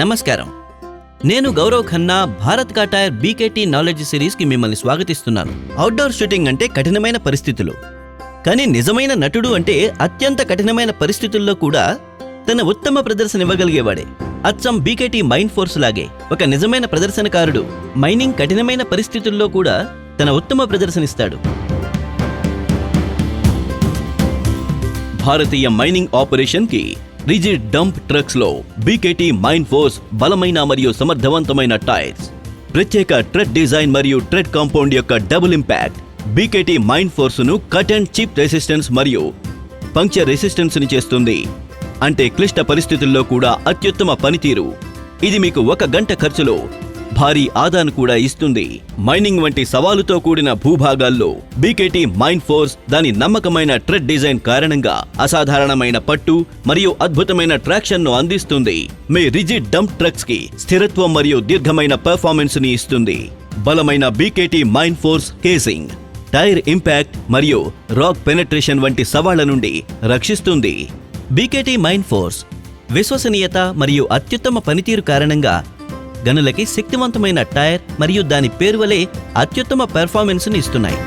నమస్కారం. నేను గౌరవ్ ఖన్నా. భారత్ కా టైర్ బీకేటీ నాలెడ్జ్ సిరీస్కి మిమ్మల్ని స్వాగతిస్తున్నాను. అవుట్డోర్ షూటింగ్ అంటే కఠినమైన పరిస్థితులు, కానీ నిజమైన నటుడు అంటే అత్యంత కఠినమైన పరిస్థితుల్లో కూడా తన ఉత్తమ ప్రదర్శన ఇవ్వగలిగేవాడే. అచ్చం బీకేటీ మైన్ ఫోర్స్ లాగే ఒక నిజమైన ప్రదర్శనకారుడు మైనింగ్ కఠినమైన పరిస్థితుల్లో కూడా తన ఉత్తమ ప్రదర్శనిస్తాడు. భారతీయ మైనింగ్ ఆపరేషన్ కి రిజిడ్ డంప్ ట్రక్స్ లో బీకేటీ మైన్ ఫోర్స్ బలమైన మరియు సమర్థవంతమైన టైర్స్, ప్రత్యేక ట్రెడ్ డిజైన్ మరియు ట్రెడ్ కాంపౌండ్ యొక్క double impact BKT mine force ను కట్ అండ్ చిప్ రెసిస్టెన్స్ మరియు పంక్చర్ రెసిస్టెన్స్ ని చేస్తుంది. అంటే క్లిష్ట పరిస్థితుల్లో కూడా అత్యుత్తమ పనితీరు. ఇది మీకు 1 గంట ఖర్చులో భారీ ఆదాను కూడా ఇస్తుంది. మైనింగ్ వంటి సవాలుతో కూడిన భూభాగాల్లో బీకేటీ మైన్ ఫోర్స్ దాని నమ్మకమైన ట్రెడ్ డిజైన్ కారణంగా అసాధారణమైన పట్టు మరియు అద్భుతమైన ట్రాక్షన్ ను అందిస్తుంది. మీ రిజిడ్ డంప్ ట్రక్స్ కి స్థిరత్వం మరియు దీర్ఘమైన పెర్ఫార్మెన్స్ ని ఇస్తుంది. బలమైన BKT mine force casing tyre impact మరియు రాక్ పెనట్రేషన్ వంటి సవాళ్ల నుండి రక్షిస్తుంది. బీకేటీ మైన్ ఫోర్స్ విశ్వసనీయత మరియు అత్యుత్తమ పనితీరు కారణంగా గనులకి శక్తివంతమైన టైర్ మరియు దాని పేరు వలె అత్యుత్తమ పెర్ఫార్మెన్స్ ని ఇస్తున్నాయి.